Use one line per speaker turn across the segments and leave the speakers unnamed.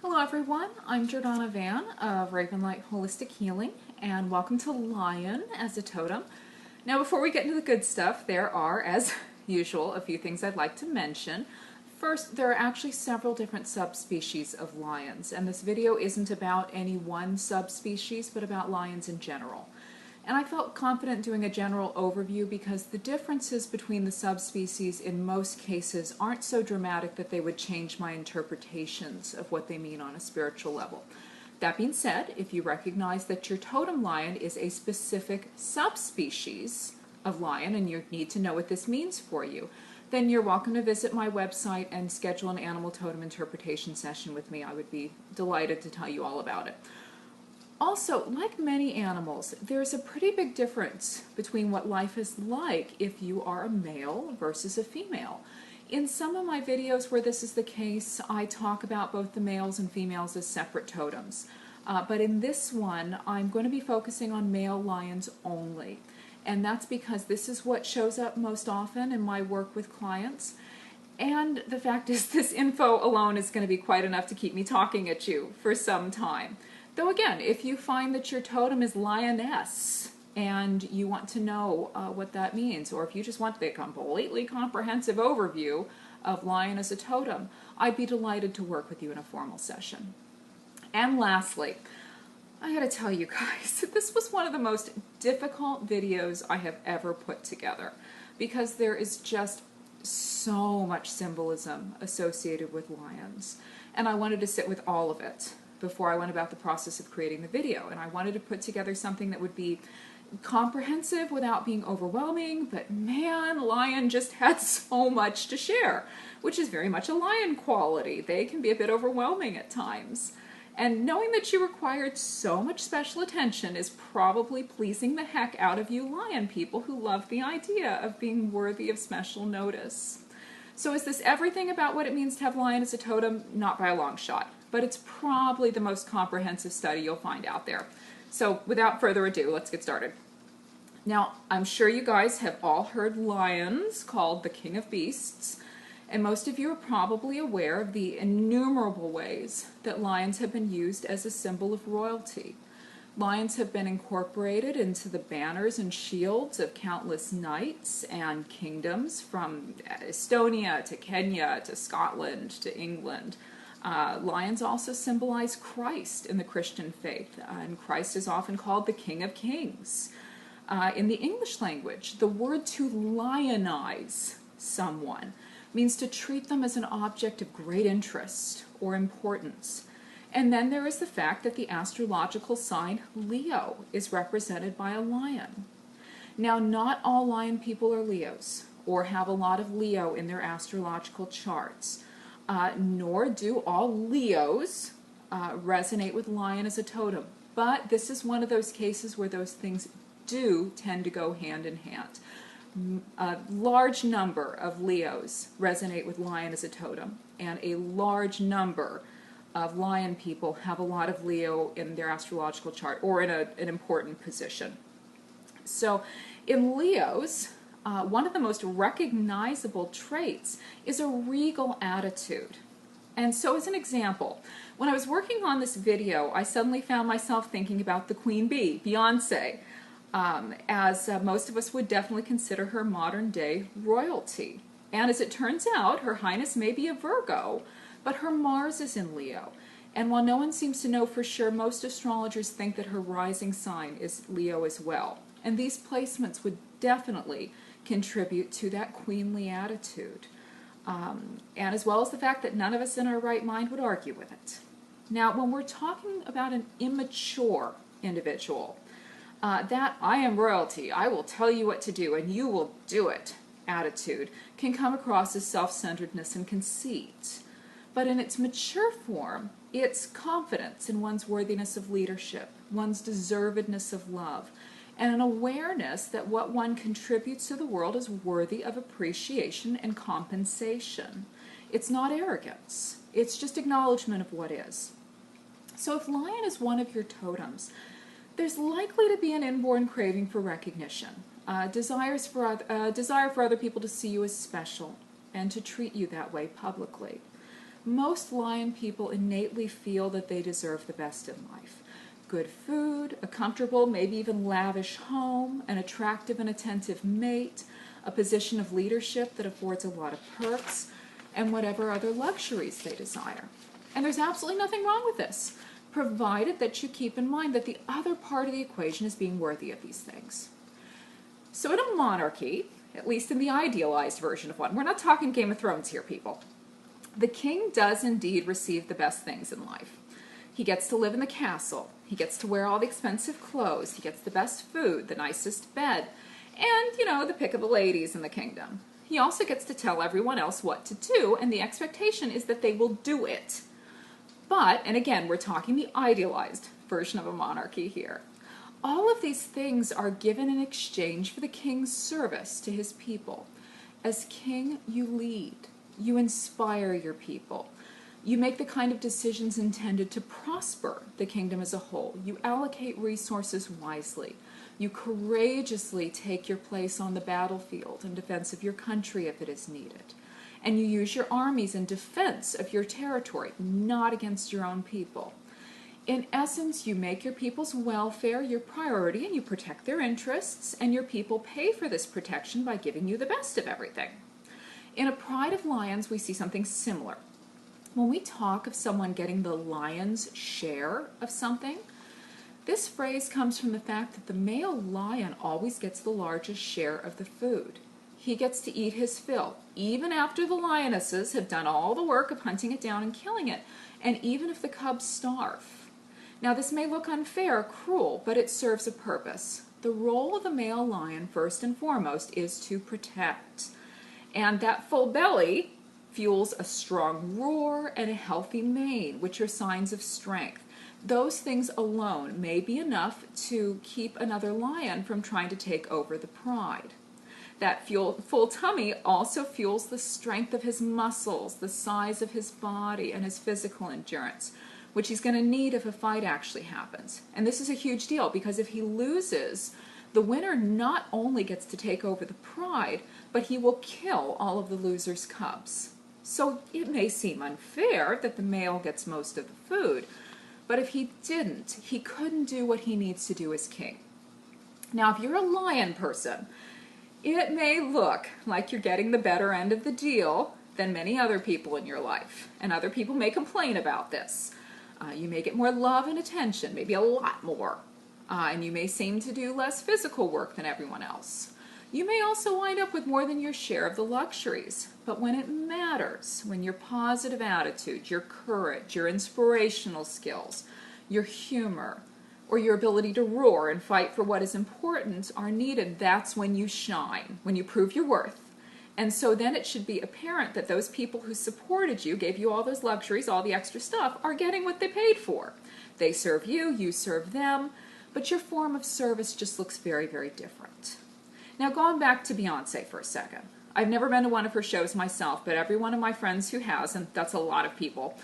Hello everyone, I'm Jordana Van of Ravenlight Holistic Healing, and welcome to Lion as a totem. Now before we get into the good stuff, there are, as usual, a few things I'd like to mention. First, there are actually several different subspecies of lions, and this video isn't about any one subspecies, but about lions in general. And I felt confident doing a general overview because the differences between the subspecies in most cases aren't so dramatic that they would change my interpretations of what they mean on a spiritual level. That being said, if you recognize that your totem lion is a specific subspecies of lion and you need to know what this means for you, then you're welcome to visit my website and schedule an animal totem interpretation session with me. I would be delighted to tell you all about it. Also, like many animals, there's a pretty big difference between what life is like if you are a male versus a female. In some of my videos where this is the case, I talk about both the males and females as separate totems. But in this one, I'm going to be focusing on male lions only. And that's because this is what shows up most often in my work with clients. And the fact is, this info alone is going to be quite enough to keep me talking at you for some time. Though again, if you find that your totem is lioness and you want to know what that means, or if you just want the completely comprehensive overview of lion as a totem, I'd be delighted to work with you in a formal session. And lastly, I gotta tell you guys, this was one of the most difficult videos I have ever put together because there is just so much symbolism associated with lions, and I wanted to sit with all of it before I went about the process of creating the video. And I wanted to put together something that would be comprehensive without being overwhelming, but man, lion just had so much to share, which is very much a lion quality. They can be a bit overwhelming at times. And knowing that you required so much special attention is probably pleasing the heck out of you lion people who love the idea of being worthy of special notice. So is this everything about what it means to have lion as a totem? Not by a long shot, but it's probably the most comprehensive study you'll find out there. So without further ado, let's get started. Now, I'm sure you guys have all heard lions called the king of beasts, and most of you are probably aware of the innumerable ways that lions have been used as a symbol of royalty. Lions have been incorporated into the banners and shields of countless knights and kingdoms, from Estonia to Kenya to Scotland to England. Lions also symbolize Christ in the Christian faith, and Christ is often called the King of Kings. In the English language, the word to lionize someone means to treat them as an object of great interest or importance. And then there is the fact that the astrological sign Leo is represented by a lion. Now, not all lion people are Leos or have a lot of Leo in their astrological charts. Nor do all Leos resonate with lion as a totem. But this is one of those cases where those things do tend to go hand in hand. A large number of Leos resonate with lion as a totem, and a large number of lion people have a lot of Leo in their astrological chart or in an important position. So in Leos, one of the most recognizable traits is a regal attitude. And so as an example, when I was working on this video, I suddenly found myself thinking about the queen bee, Beyonce, as most of us would definitely consider her modern day royalty. And as it turns out, Her Highness may be a Virgo, but her Mars is in Leo. And while no one seems to know for sure, most astrologers think that her rising sign is Leo as well. And these placements would definitely contribute to that queenly attitude. And as well as the fact that none of us in our right mind would argue with it. Now, when we're talking about an immature individual, that I am royalty, I will tell you what to do and you will do it attitude can come across as self-centeredness and conceit. But in its mature form, it's confidence in one's worthiness of leadership, one's deservedness of love, and an awareness that what one contributes to the world is worthy of appreciation and compensation. It's not arrogance. It's just acknowledgement of what is. So if lion is one of your totems, there's likely to be an inborn craving for recognition, desire for other people to see you as special and to treat you that way publicly. Most lion people innately feel that they deserve the best in life. Good food, a comfortable, maybe even lavish home, an attractive and attentive mate, a position of leadership that affords a lot of perks, and whatever other luxuries they desire. And there's absolutely nothing wrong with this, provided that you keep in mind that the other part of the equation is being worthy of these things. So in a monarchy, at least in the idealized version of one, we're not talking Game of Thrones here, people, the king does indeed receive the best things in life. He gets to live in the castle. He gets to wear all the expensive clothes. He gets the best food, the nicest bed, and, the pick of the ladies in the kingdom. He also gets to tell everyone else what to do, and the expectation is that they will do it. But, and again, we're talking the idealized version of a monarchy here. All of these things are given in exchange for the king's service to his people. As king, you lead. You inspire your people. You make the kind of decisions intended to prosper the kingdom as a whole. You allocate resources wisely. You courageously take your place on the battlefield in defense of your country if it is needed. And you use your armies in defense of your territory, not against your own people. In essence, you make your people's welfare your priority and you protect their interests, and your people pay for this protection by giving you the best of everything. In A Pride of Lions, we see something similar. When we talk of someone getting the lion's share of something, this phrase comes from the fact that the male lion always gets the largest share of the food. He gets to eat his fill, even after the lionesses have done all the work of hunting it down and killing it, and even if the cubs starve. Now, this may look unfair, cruel, but it serves a purpose. The role of the male lion, first and foremost, is to protect. And that full belly fuels a strong roar and a healthy mane, which are signs of strength. Those things alone may be enough to keep another lion from trying to take over the pride. That full tummy also fuels the strength of his muscles, the size of his body, and his physical endurance, which he's going to need if a fight actually happens. And this is a huge deal, because if he loses, the winner not only gets to take over the pride, but he will kill all of the loser's cubs. So it may seem unfair that the male gets most of the food, but if he didn't, he couldn't do what he needs to do as king. Now, if you're a lion person, it may look like you're getting the better end of the deal than many other people in your life, and other people may complain about this. You may get more love and attention, maybe a lot more, and you may seem to do less physical work than everyone else. You may also wind up with more than your share of the luxuries, but when it matters, when your positive attitude, your courage, your inspirational skills, your humor, or your ability to roar and fight for what is important are needed, that's when you shine, when you prove your worth. And so then it should be apparent that those people who supported you, gave you all those luxuries, all the extra stuff, are getting what they paid for. They serve you, you serve them, but your form of service just looks very, very different. Now, going back to Beyonce for a second. I've never been to one of her shows myself, but every one of my friends who has, and that's a lot of people,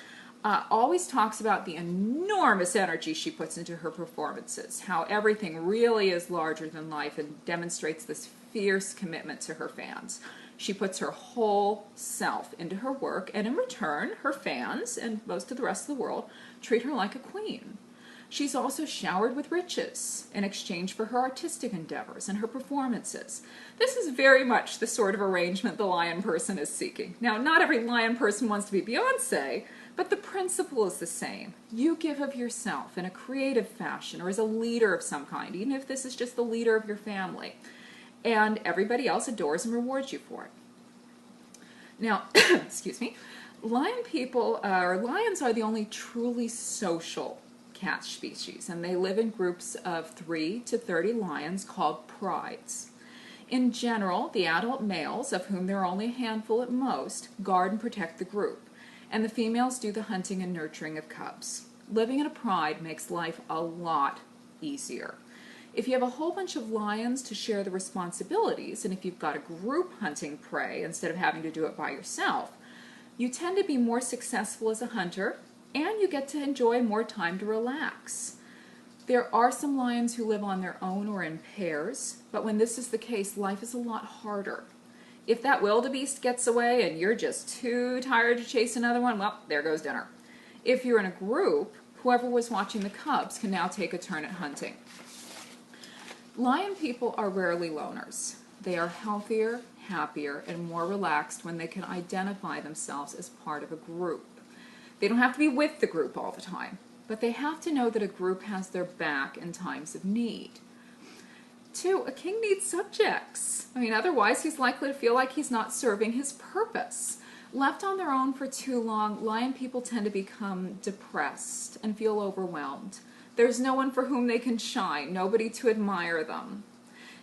always talks about the enormous energy she puts into her performances, how everything really is larger than life and demonstrates this fierce commitment to her fans. She puts her whole self into her work, and in return, her fans, and most of the rest of the world, treat her like a queen. She's also showered with riches in exchange for her artistic endeavors and her performances. This is very much the sort of arrangement the lion person is seeking. Now, not every lion person wants to be Beyonce, but the principle is the same. You give of yourself in a creative fashion or as a leader of some kind, even if this is just the leader of your family, and everybody else adores and rewards you for it. Now, excuse me, lions are the only truly social cat species, and they live in groups of 3 to 30 lions called prides. In general, the adult males, of whom there are only a handful at most, guard and protect the group, and the females do the hunting and nurturing of cubs. Living in a pride makes life a lot easier. If you have a whole bunch of lions to share the responsibilities, and if you've got a group hunting prey instead of having to do it by yourself, you tend to be more successful as a hunter, and you get to enjoy more time to relax. There are some lions who live on their own or in pairs, but when this is the case, life is a lot harder. If that wildebeest gets away and you're just too tired to chase another one, well, there goes dinner. If you're in a group, whoever was watching the cubs can now take a turn at hunting. Lion people are rarely loners. They are healthier, happier, and more relaxed when they can identify themselves as part of a group. They don't have to be with the group all the time, but they have to know that a group has their back in times of need. 2, a king needs subjects. Otherwise he's likely to feel like he's not serving his purpose. Left on their own for too long, lion people tend to become depressed and feel overwhelmed. There's no one for whom they can shine, nobody to admire them.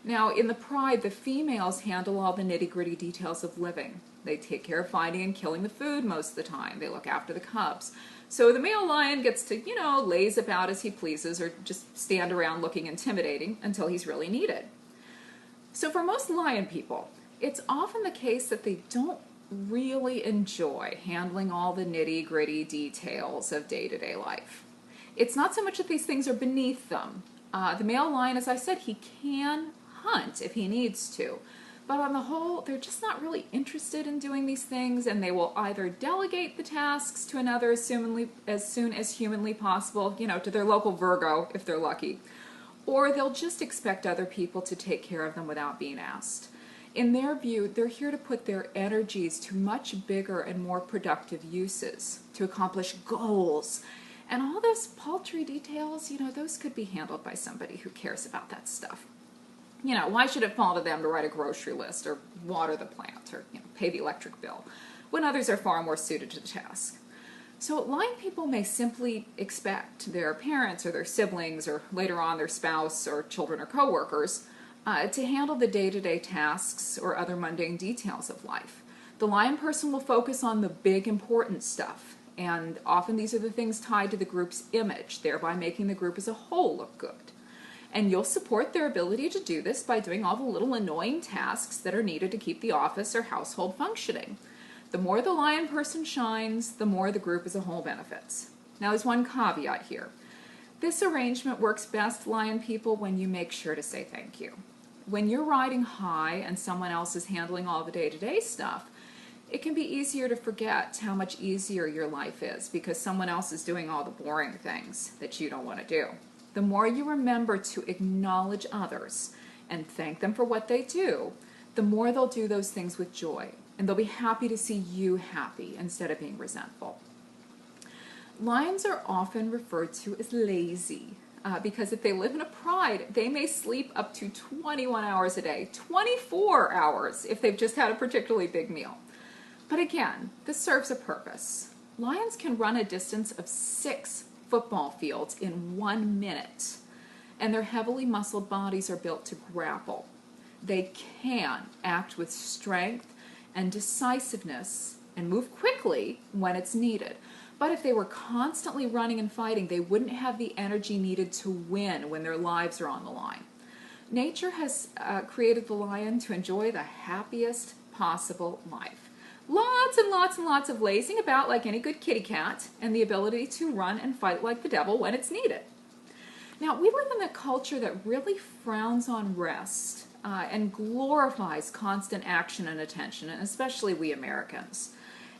Now, in the pride, the females handle all the nitty-gritty details of living. They take care of finding and killing the food most of the time. They look after the cubs. So the male lion gets to, laze about as he pleases or just stand around looking intimidating until he's really needed. So for most lion people, it's often the case that they don't really enjoy handling all the nitty-gritty details of day-to-day life. It's not so much that these things are beneath them. The male lion, as I said, he can hunt if he needs to. But on the whole, they're just not really interested in doing these things, and they will either delegate the tasks to another as soon as humanly possible, to their local Virgo if they're lucky, or they'll just expect other people to take care of them without being asked. In their view, they're here to put their energies to much bigger and more productive uses, to accomplish goals. And all those paltry details, those could be handled by somebody who cares about that stuff. Why should it fall to them to write a grocery list or water the plant or pay the electric bill when others are far more suited to the task? So lion people may simply expect their parents or their siblings or later on their spouse or children or coworkers to handle the day-to-day tasks or other mundane details of life. The lion person will focus on the big important stuff, and often these are the things tied to the group's image, thereby making the group as a whole look good. And you'll support their ability to do this by doing all the little annoying tasks that are needed to keep the office or household functioning. The more the lion person shines, the more the group as a whole benefits. Now there's one caveat here. This arrangement works best, lion people, when you make sure to say thank you. When you're riding high and someone else is handling all the day-to-day stuff, it can be easier to forget how much easier your life is because someone else is doing all the boring things that you don't want to do. The more you remember to acknowledge others and thank them for what they do, the more they'll do those things with joy, and they'll be happy to see you happy instead of being resentful. Lions are often referred to as lazy because if they live in a pride, they may sleep up to 21 hours a day, 24 hours if they've just had a particularly big meal. But again, this serves a purpose. Lions can run a distance of 6 football fields in 1 minute, and their heavily muscled bodies are built to grapple. They can act with strength and decisiveness and move quickly when it's needed. But if they were constantly running and fighting, they wouldn't have the energy needed to win when their lives are on the line. Nature has created the lion to enjoy the happiest possible life. Lots and lots and lots of lazing about like any good kitty cat, and the ability to run and fight like the devil when it's needed. Now, we live in a culture that really frowns on rest and glorifies constant action and attention, and especially we Americans.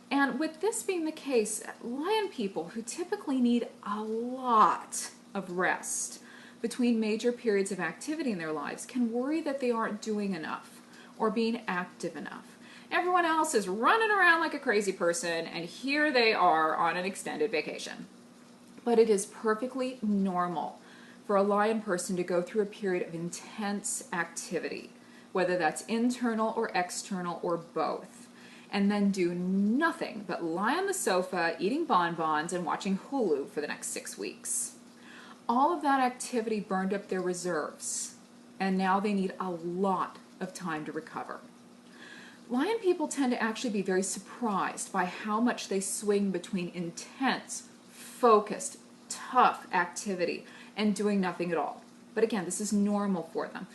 And with this being the case, lion people who typically need a lot of rest between major periods of activity in their lives can worry that they aren't doing enough or being active enough. Everyone else is running around like a crazy person, and here they are on an extended vacation. But it is perfectly normal for a lion person to go through a period of intense activity, whether that's internal or external or both, and then do nothing but lie on the sofa, eating bonbons, and watching Hulu for the next 6 weeks. All of that activity burned up their reserves, and now they need a lot of time to recover. Lion people tend to actually be very surprised by how much they swing between intense, focused, tough activity and doing nothing at all. But again, this is normal for them.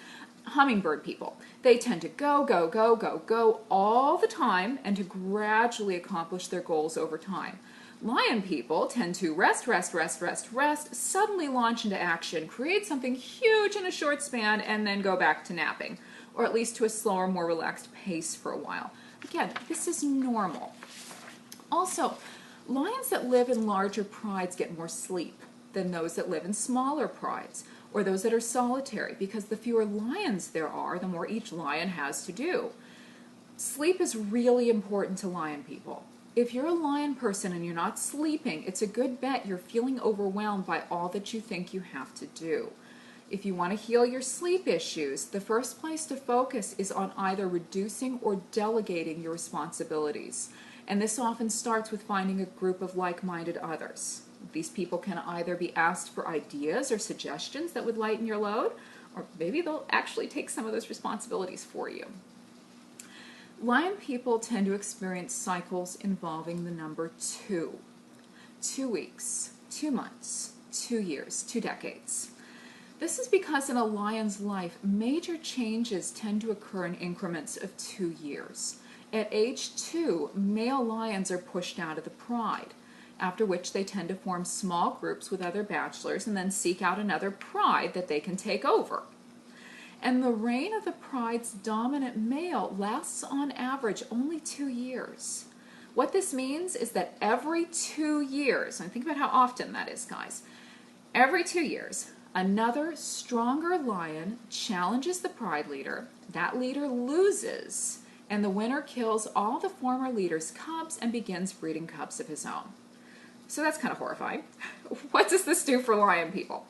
Hummingbird people, they tend to go, go, go, go, go all the time and to gradually accomplish their goals over time. Lion people tend to rest, rest, rest, rest, rest, suddenly launch into action, create something huge in a short span, and then go back to napping, or at least to a slower, more relaxed pace for a while. Again, this is normal. Also, lions that live in larger prides get more sleep than those that live in smaller prides, or those that are solitary, because the fewer lions there are, the more each lion has to do. Sleep is really important to lion people. If you're a lion person and you're not sleeping, it's a good bet you're feeling overwhelmed by all that you think you have to do. If you want to heal your sleep issues, the first place to focus is on either reducing or delegating your responsibilities. And this often starts with finding a group of like-minded others. These people can either be asked for ideas or suggestions that would lighten your load, or maybe they'll actually take some of those responsibilities for you. Lion people tend to experience cycles involving the number 2. 2 weeks, 2 months, 2 years, 2 decades. This is because in a lion's life, major changes tend to occur in increments of 2 years. At age 2, male lions are pushed out of the pride, after which they tend to form small groups with other bachelors and then seek out another pride that they can take over. And the reign of the pride's dominant male lasts on average only 2 years. What this means is that every 2 years, and think about how often that is, guys, every 2 years, another stronger lion challenges the pride leader, that leader loses, and the winner kills all the former leader's cubs and begins breeding cubs of his own. So that's kind of horrifying. What does this do for lion people?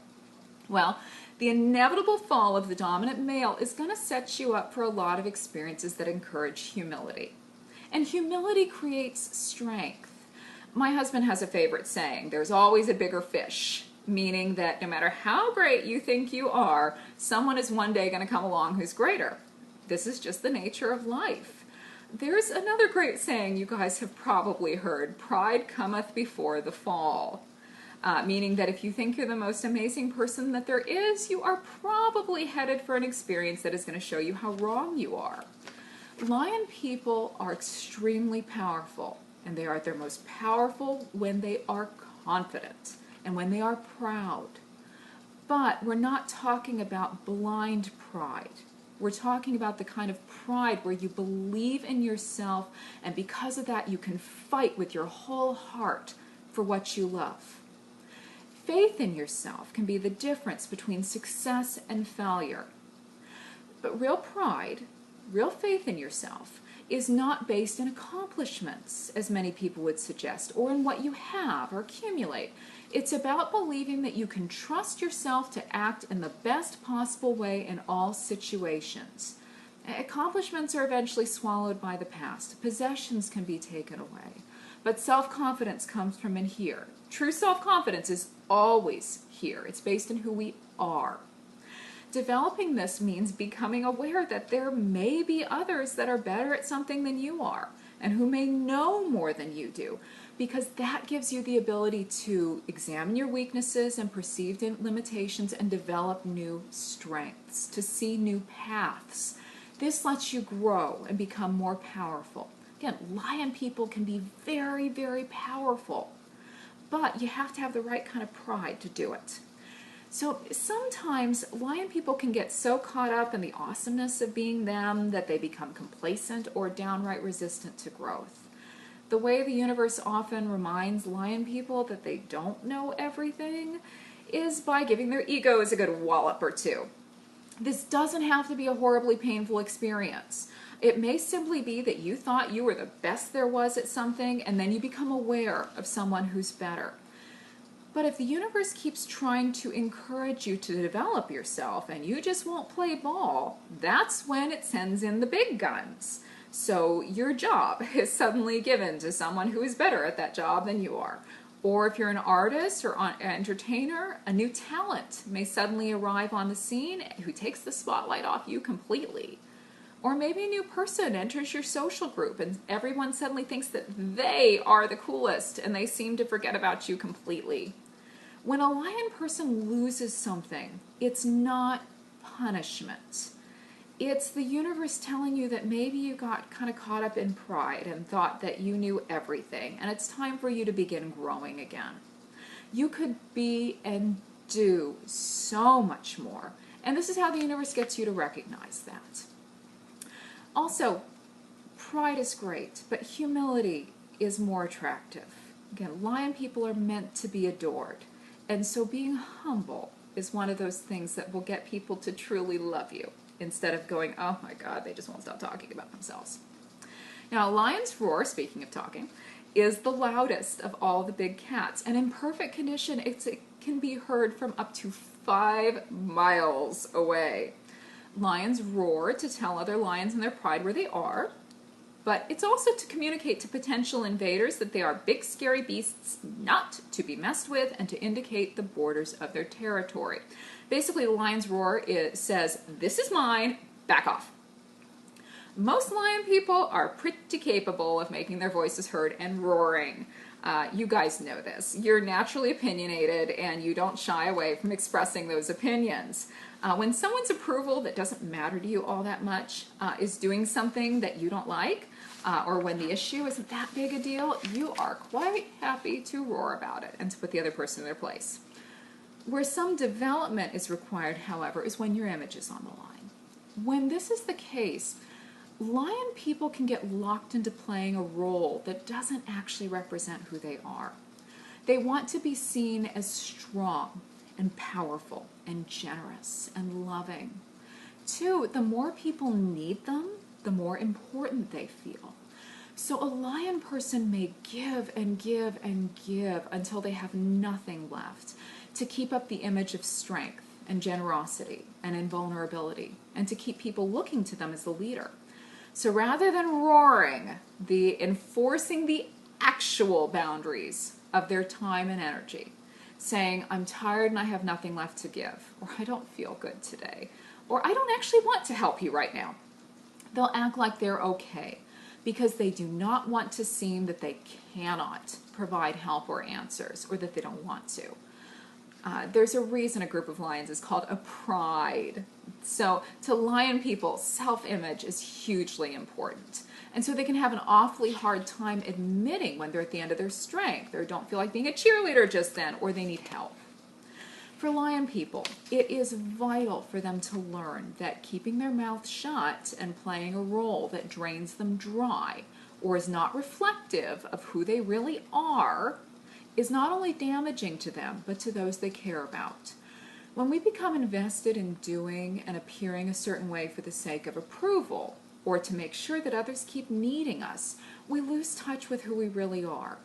Well, the inevitable fall of the dominant male is going to set you up for a lot of experiences that encourage humility. And humility creates strength. My husband has a favorite saying, there's always a bigger fish, meaning that no matter how great you think you are, someone is one day going to come along who's greater. This is just the nature of life. There's another great saying you guys have probably heard, pride cometh before the fall. Meaning that if you think you're the most amazing person that there is, you are probably headed for an experience that is going to show you how wrong you are. Lion people are extremely powerful, and they are at their most powerful when they are confident and when they are proud. But we're not talking about blind pride. We're talking about the kind of pride where you believe in yourself, and because of that you can fight with your whole heart for what you love. Faith in yourself can be the difference between success and failure. But real pride, real faith in yourself, is not based in accomplishments, as many people would suggest, or in what you have or accumulate. It's about believing that you can trust yourself to act in the best possible way in all situations. Accomplishments are eventually swallowed by the past. Possessions can be taken away. But self-confidence comes from in here. True self-confidence is always here. It's based in who we are. Developing this means becoming aware that there may be others that are better at something than you are and who may know more than you do, because that gives you the ability to examine your weaknesses and perceived limitations and develop new strengths, to see new paths. This lets you grow and become more powerful. Again, lion people can be very, very powerful, but you have to have the right kind of pride to do it. So sometimes lion people can get so caught up in the awesomeness of being them that they become complacent or downright resistant to growth. The way the universe often reminds lion people that they don't know everything is by giving their egos a good wallop or two. This doesn't have to be a horribly painful experience. It may simply be that you thought you were the best there was at something, and then you become aware of someone who's better. But if the universe keeps trying to encourage you to develop yourself and you just won't play ball, that's when it sends in the big guns. So your job is suddenly given to someone who is better at that job than you are. Or if you're an artist or an entertainer, a new talent may suddenly arrive on the scene who takes the spotlight off you completely. Or maybe a new person enters your social group and everyone suddenly thinks that they are the coolest and they seem to forget about you completely. When a lion person loses something, it's not punishment. It's the universe telling you that maybe you got kind of caught up in pride and thought that you knew everything, and it's time for you to begin growing again. You could be and do so much more, and this is how the universe gets you to recognize that. Also, pride is great, but humility is more attractive. Again, lion people are meant to be adored, and so being humble is one of those things that will get people to truly love you, instead of going, oh my God, they just won't stop talking about themselves. Now, a lion's roar, speaking of talking, is the loudest of all the big cats, and in perfect condition, it can be heard from up to 5 miles away. Lions roar to tell other lions in their pride where they are, but it's also to communicate to potential invaders that they are big, scary beasts not to be messed with, and to indicate the borders of their territory. Basically, the lion's roar says, this is mine, back off. Most lion people are pretty capable of making their voices heard and roaring. You guys know this. You're naturally opinionated, and you don't shy away from expressing those opinions. When someone's approval that doesn't matter to you all that much is doing something that you don't like, or when the issue isn't that big a deal, you are quite happy to roar about it and to put the other person in their place. Where some development is required, however, is when your image is on the line. When this is the case, lion people can get locked into playing a role that doesn't actually represent who they are. They want to be seen as strong and powerful and generous and loving. 2, the more people need them, the more important they feel. So a lion person may give and give and give until they have nothing left, to keep up the image of strength and generosity and invulnerability, and to keep people looking to them as the leader. So rather than roaring, enforcing the actual boundaries of their time and energy, saying, I'm tired and I have nothing left to give, or I don't feel good today, or I don't actually want to help you right now, they'll act like they're okay, because they do not want to seem that they cannot provide help or answers, or that they don't want to. There's a reason a group of lions is called a pride. So to lion people, self-image is hugely important. And so they can have an awfully hard time admitting when they're at the end of their strength, or don't feel like being a cheerleader just then, or they need help. For lion people, it is vital for them to learn that keeping their mouth shut and playing a role that drains them dry, or is not reflective of who they really are, is not only damaging to them, but to those they care about. When we become invested in doing and appearing a certain way for the sake of approval, or to make sure that others keep needing us, we lose touch with who we really are.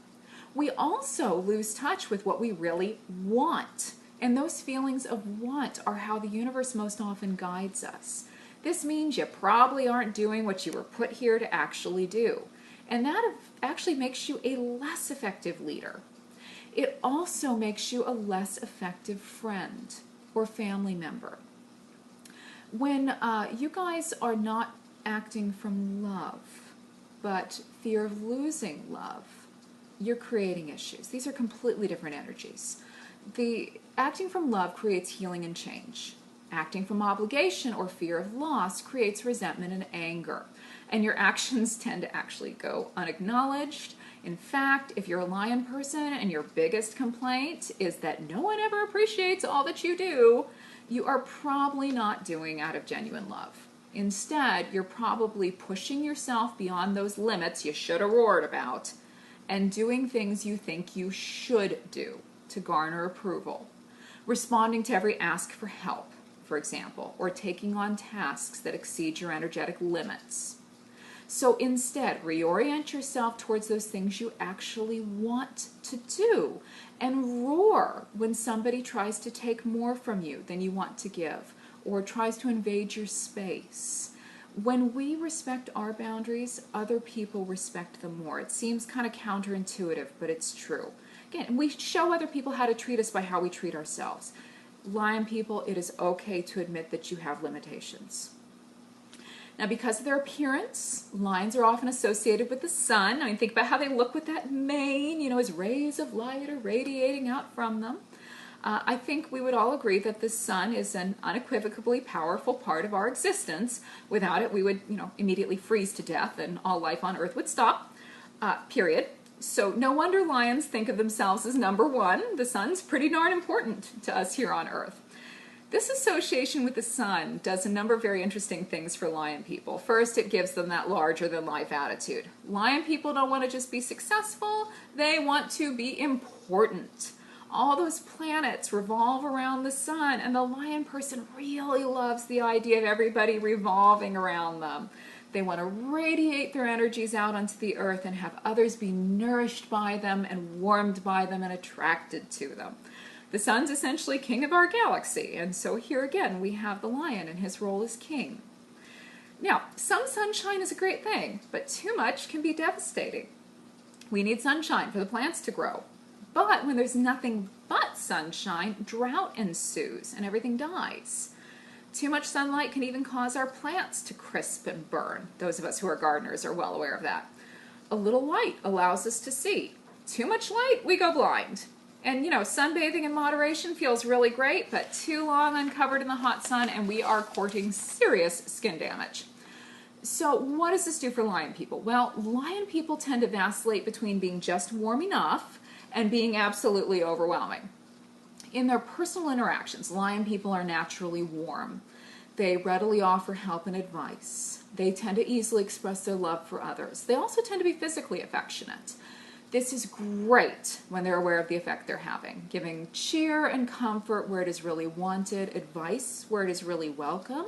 We also lose touch with what we really want, and those feelings of want are how the universe most often guides us. This means you probably aren't doing what you were put here to actually do, and that actually makes you a less effective leader. It also makes you a less effective friend or family member. When you guys are not acting from love, but fear of losing love, you're creating issues. These are completely different energies. The acting from love creates healing and change. Acting from obligation or fear of loss creates resentment and anger. And your actions tend to actually go unacknowledged. In fact, if you're a lion person and your biggest complaint is that no one ever appreciates all that you do, you are probably not doing out of genuine love. Instead, you're probably pushing yourself beyond those limits you should have roared about and doing things you think you should do to garner approval. Responding to every ask for help, for example, or taking on tasks that exceed your energetic limits. So instead, reorient yourself towards those things you actually want to do, and roar when somebody tries to take more from you than you want to give, or tries to invade your space. When we respect our boundaries, other people respect them more. It seems kind of counterintuitive, but it's true. Again, we show other people how to treat us by how we treat ourselves. Lion people, it is okay to admit that you have limitations. Now, because of their appearance, lions are often associated with the sun. I mean, think about how they look with that mane, as rays of light are radiating out from them. I think we would all agree that the sun is an unequivocally powerful part of our existence. Without it, we would, immediately freeze to death and all life on Earth would stop, period. So no wonder lions think of themselves as number one. The sun's pretty darn important to us here on Earth. This association with the sun does a number of very interesting things for lion people. First, it gives them that larger-than-life attitude. Lion people don't want to just be successful, they want to be important. All those planets revolve around the sun, and the lion person really loves the idea of everybody revolving around them. They want to radiate their energies out onto the earth and have others be nourished by them and warmed by them and attracted to them. The sun's essentially king of our galaxy, and so here again we have the lion and his role as king. Now, some sunshine is a great thing, but too much can be devastating. We need sunshine for the plants to grow. But when there's nothing but sunshine, drought ensues and everything dies. Too much sunlight can even cause our plants to crisp and burn. Those of us who are gardeners are well aware of that. A little light allows us to see. Too much light, we go blind. And sunbathing in moderation feels really great, but too long uncovered in the hot sun and we are courting serious skin damage. So what does this do for lion people? Well, lion people tend to vacillate between being just warm enough and being absolutely overwhelming. In their personal interactions, lion people are naturally warm. They readily offer help and advice. They tend to easily express their love for others. They also tend to be physically affectionate. This is great when they're aware of the effect they're having, giving cheer and comfort where it is really wanted, advice where it is really welcome.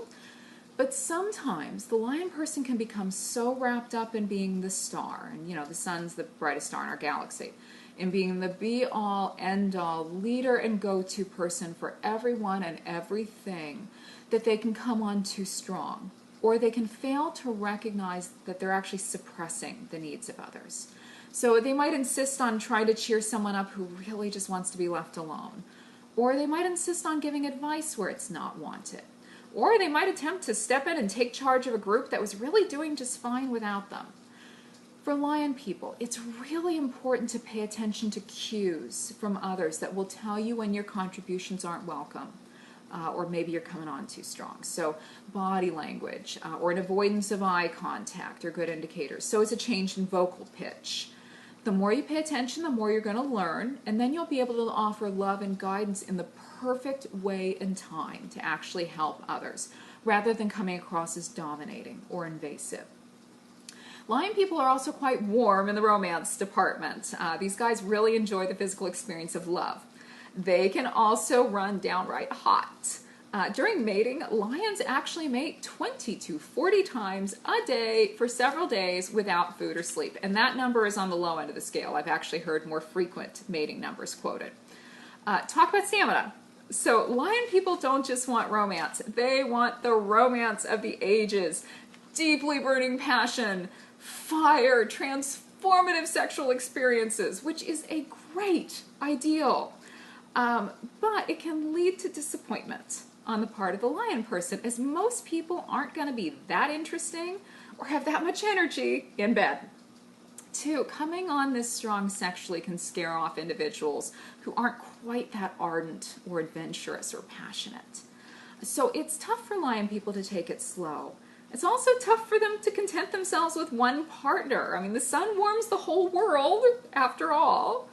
But sometimes the lion person can become so wrapped up in being the star, and the sun's the brightest star in our galaxy, in being the be-all, end-all leader and go-to person for everyone and everything, that they can come on too strong, or they can fail to recognize that they're actually suppressing the needs of others. So they might insist on trying to cheer someone up who really just wants to be left alone, or they might insist on giving advice where it's not wanted, or they might attempt to step in and take charge of a group that was really doing just fine without them. For lion people, it's really important to pay attention to cues from others that will tell you when your contributions aren't welcome, or maybe you're coming on too strong. So body language, or an avoidance of eye contact are good indicators. So is a change in vocal pitch. The more you pay attention, the more you're going to learn, and then you'll be able to offer love and guidance in the perfect way and time to actually help others, rather than coming across as dominating or invasive. Lion people are also quite warm in the romance department. These guys really enjoy the physical experience of love. They can also run downright hot. During mating, lions actually mate 20 to 40 times a day for several days without food or sleep. And that number is on the low end of the scale. I've actually heard more frequent mating numbers quoted. Talk about stamina. So lion people don't just want romance. They want the romance of the ages. Deeply burning passion, fire, transformative sexual experiences, which is a great ideal. But it can lead to disappointment on the part of the lion person, as most people aren't going to be that interesting or have that much energy in bed. Two, coming on this strong sexually can scare off individuals who aren't quite that ardent or adventurous or passionate. So it's tough for lion people to take it slow. It's also tough for them to content themselves with one partner. I mean, the sun warms the whole world, after all.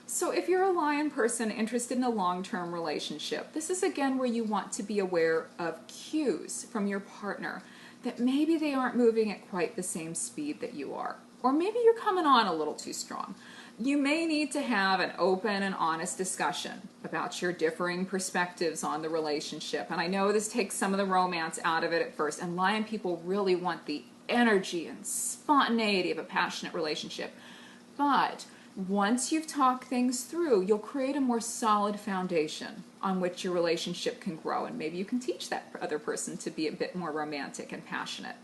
So if you're a lion person interested in a long-term relationship, this is again where you want to be aware of cues from your partner that maybe they aren't moving at quite the same speed that you are. Or maybe you're coming on a little too strong. You may need to have an open and honest discussion about your differing perspectives on the relationship. And I know this takes some of the romance out of it at first, and lion people really want the energy and spontaneity of a passionate relationship. But once you've talked things through, you'll create a more solid foundation on which your relationship can grow, and maybe you can teach that other person to be a bit more romantic and passionate.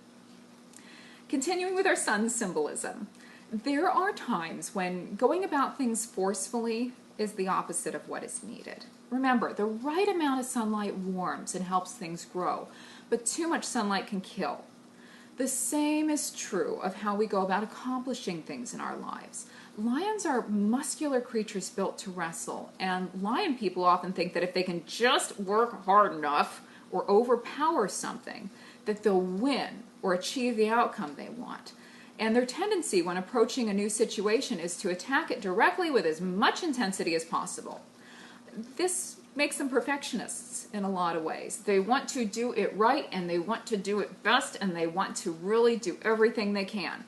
Continuing with our sun symbolism, there are times when going about things forcefully is the opposite of what is needed. Remember, the right amount of sunlight warms and helps things grow, but too much sunlight can kill. The same is true of how we go about accomplishing things in our lives. Lions are muscular creatures built to wrestle, and lion people often think that if they can just work hard enough or overpower something, that they'll win or achieve the outcome they want. And their tendency when approaching a new situation is to attack it directly with as much intensity as possible. This makes them perfectionists in a lot of ways. They want to do it right, and they want to do it best, and they want to really do everything they can.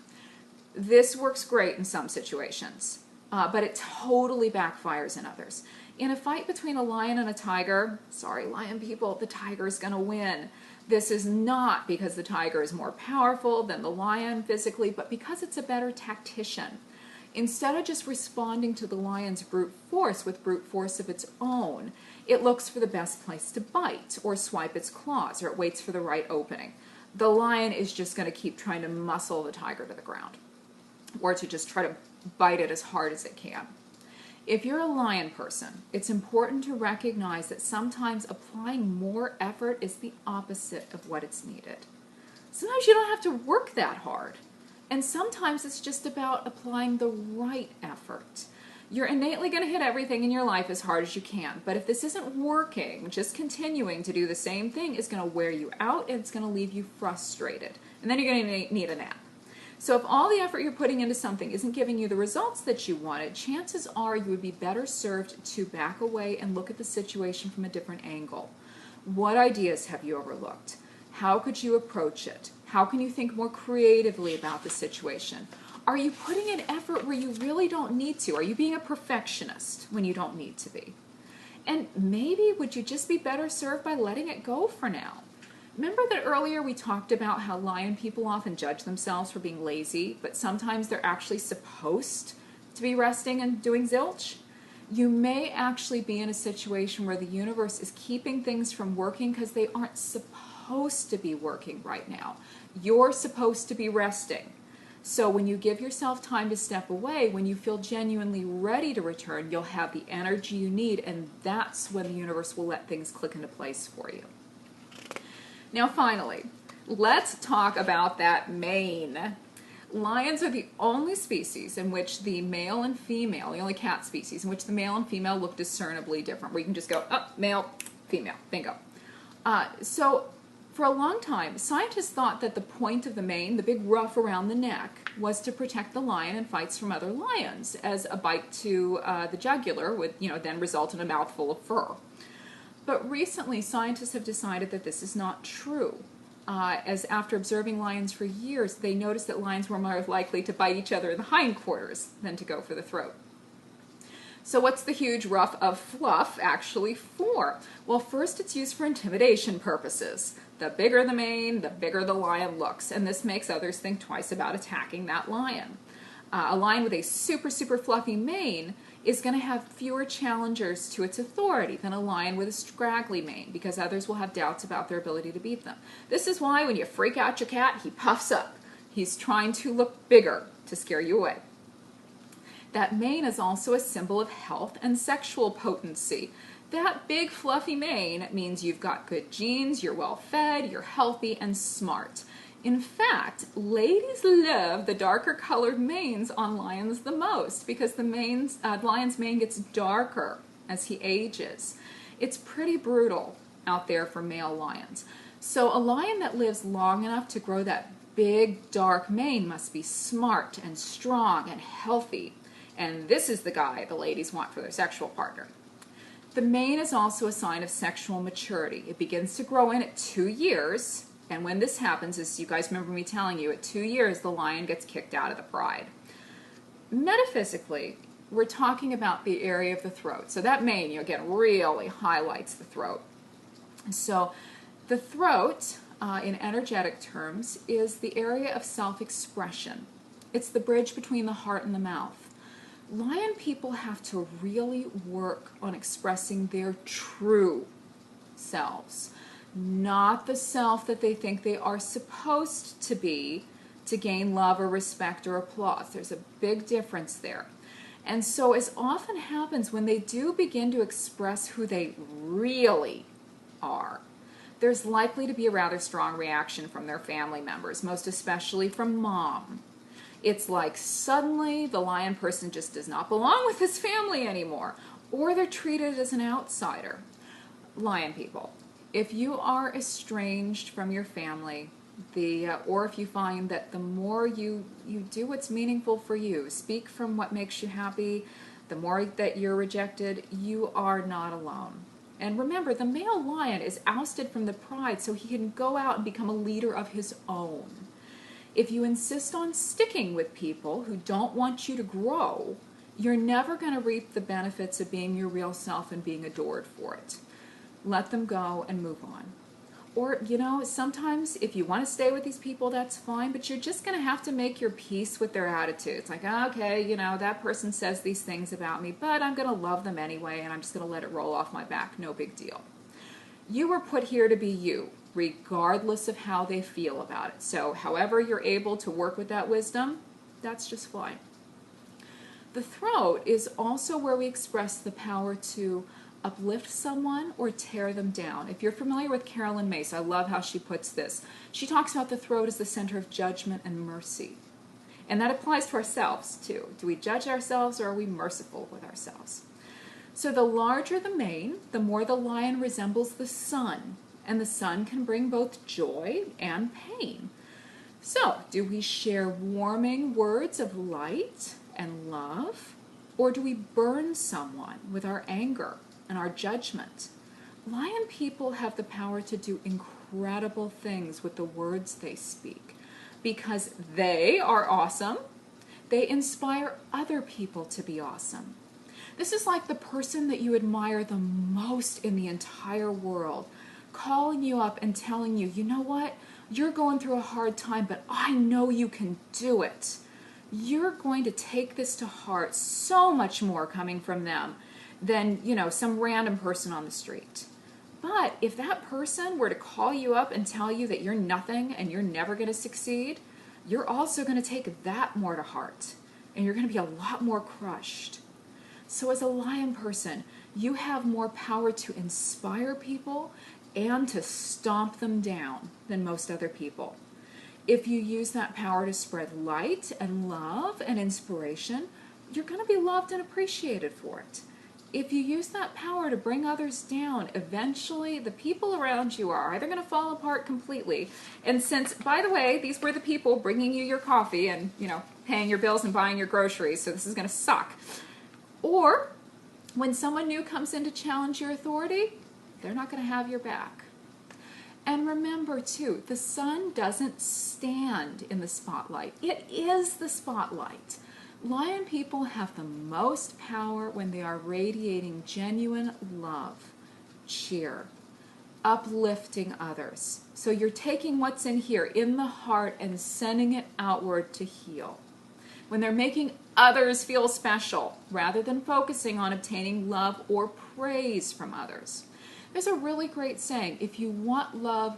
This works great in some situations, but it totally backfires in others. In a fight between a lion and a tiger, sorry lion people, the tiger is going to win. This is not because the tiger is more powerful than the lion physically, but because it's a better tactician. Instead of just responding to the lion's brute force with brute force of its own, it looks for the best place to bite or swipe its claws, or it waits for the right opening. The lion is just going to keep trying to muscle the tiger to the ground, or to just try to bite it as hard as it can. If you're a lion person, it's important to recognize that sometimes applying more effort is the opposite of what is needed. Sometimes you don't have to work that hard. And sometimes it's just about applying the right effort. You're innately going to hit everything in your life as hard as you can. But if this isn't working, just continuing to do the same thing is going to wear you out, and it's going to leave you frustrated. And then you're going to need a nap. So if all the effort you're putting into something isn't giving you the results that you wanted, chances are you would be better served to back away and look at the situation from a different angle. What ideas have you overlooked? How could you approach it? How can you think more creatively about the situation? Are you putting in effort where you really don't need to? Are you being a perfectionist when you don't need to be? And maybe would you just be better served by letting it go for now? Remember that earlier we talked about how lion people often judge themselves for being lazy, but sometimes they're actually supposed to be resting and doing zilch? You may actually be in a situation where the universe is keeping things from working because they aren't supposed to be working right now. You're supposed to be resting. So when you give yourself time to step away, when you feel genuinely ready to return, you'll have the energy you need, and that's when the universe will let things click into place for you. Now finally, let's talk about that mane. Lions are the only species in which the male and female, the only cat species in which the male and female look discernibly different, where you can just go, oh, male, female, bingo. So for a long time, scientists thought that the point of the mane, the big ruff around the neck, was to protect the lion in fights from other lions, as a bite to the jugular would, then result in a mouthful of fur. But recently, scientists have decided that this is not true. As after observing lions for years, they noticed that lions were more likely to bite each other in the hindquarters than to go for the throat. So what's the huge ruff of fluff actually for? Well, first it's used for intimidation purposes. The bigger the mane, the bigger the lion looks, and this makes others think twice about attacking that lion. A lion with a super, super fluffy mane is going to have fewer challengers to its authority than a lion with a scraggly mane, because others will have doubts about their ability to beat them. This is why when you freak out your cat, he puffs up. He's trying to look bigger to scare you away. That mane is also a symbol of health and sexual potency. That big fluffy mane means you've got good genes, you're well fed, you're healthy and smart. In fact, ladies love the darker colored manes on lions the most, because the lion's mane gets darker as he ages. It's pretty brutal out there for male lions. So a lion that lives long enough to grow that big dark mane must be smart and strong and healthy. And this is the guy the ladies want for their sexual partner. The mane is also a sign of sexual maturity. It begins to grow in at 2 years. And when this happens, as you guys remember me telling you, at 2 years, the lion gets kicked out of the pride. Metaphysically, we're talking about the area of the throat. So that mane, again, really highlights the throat. So the throat, in energetic terms, is the area of self-expression. It's the bridge between the heart and the mouth. Lion people have to really work on expressing their true selves. Not the self that they think they are supposed to be to gain love or respect or applause. There's a big difference there. And so as often happens when they do begin to express who they really are, there's likely to be a rather strong reaction from their family members, most especially from mom. It's like suddenly the lion person just does not belong with his family anymore, or they're treated as an outsider. Lion people, if you are estranged from your family, or if you find that the more you do what's meaningful for you, speak from what makes you happy, the more that you're rejected, you are not alone. And remember, the male lion is ousted from the pride so he can go out and become a leader of his own. If you insist on sticking with people who don't want you to grow, you're never going to reap the benefits of being your real self and being adored for it. Let them go and move on. Or, sometimes if you want to stay with these people, that's fine, but you're just going to have to make your peace with their attitudes. Like, okay, that person says these things about me, but I'm going to love them anyway, and I'm just going to let it roll off my back. No big deal. You were put here to be you, regardless of how they feel about it. So however you're able to work with that wisdom, that's just fine. The throat is also where we express the power to uplift someone or tear them down. If you're familiar with Carolyn Mace, I love how she puts this. She talks about the throat as the center of judgment and mercy. And that applies to ourselves too. Do we judge ourselves, or are we merciful with ourselves? So the larger the mane, the more the lion resembles the sun. And the sun can bring both joy and pain. So, do we share warming words of light and love? Or do we burn someone with our anger and our judgment? Lion people have the power to do incredible things with the words they speak. Because they are awesome, they inspire other people to be awesome. This is like the person that you admire the most in the entire world, calling you up and telling you, you know what, you're going through a hard time, but I know you can do it. You're going to take this to heart so much more coming from them than, some random person on the street. But if that person were to call you up and tell you that you're nothing and you're never going to succeed, you're also going to take that more to heart, and you're going to be a lot more crushed. So as a lion person, you have more power to inspire people and to stomp them down than most other people. If you use that power to spread light and love and inspiration, you're going to be loved and appreciated for it. If you use that power to bring others down, eventually the people around you are either going to fall apart completely. And since, by the way, these were the people bringing you your coffee and, paying your bills and buying your groceries, so this is going to suck. Or when someone new comes in to challenge your authority, they're not going to have your back. And remember, too, the sun doesn't stand in the spotlight. It is the spotlight. Lion people have the most power when they are radiating genuine love, cheer, uplifting others. So you're taking what's in here, in the heart, and sending it outward to heal. When they're making others feel special, rather than focusing on obtaining love or praise from others. There's a really great saying, if you want love,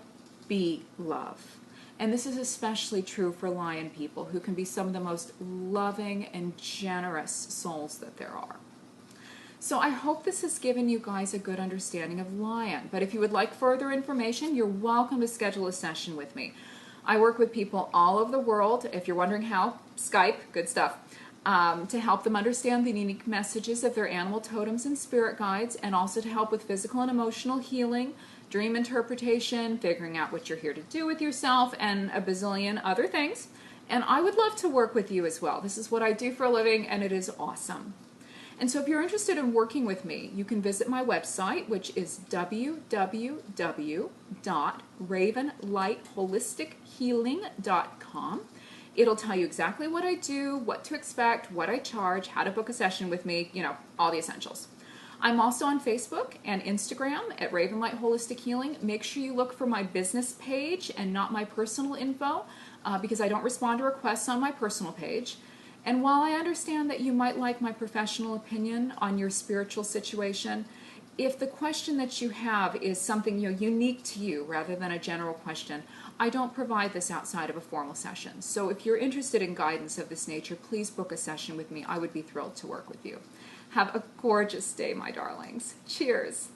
be love. And this is especially true for lion people, who can be some of the most loving and generous souls that there are. So I hope this has given you guys a good understanding of lion. But if you would like further information, you're welcome to schedule a session with me. I work with people all over the world. If you're wondering how, Skype, good stuff. To help them understand the unique messages of their animal totems and spirit guides, and also to help with physical and emotional healing, dream interpretation, figuring out what you're here to do with yourself, and a bazillion other things. And I would love to work with you as well. This is what I do for a living, and it is awesome. And so if you're interested in working with me, you can visit my website, which is www.ravenlightholistichealing.com. It'll tell you exactly what I do, what to expect, what I charge, how to book a session with me, all the essentials. I'm also on Facebook and Instagram at Raven Light Holistic Healing. Make sure you look for my business page and not my personal info, because I don't respond to requests on my personal page. And while I understand that you might like my professional opinion on your spiritual situation, if the question that you have is something unique to you rather than a general question, I don't provide this outside of a formal session. So if you're interested in guidance of this nature, please book a session with me. I would be thrilled to work with you. Have a gorgeous day, my darlings. Cheers.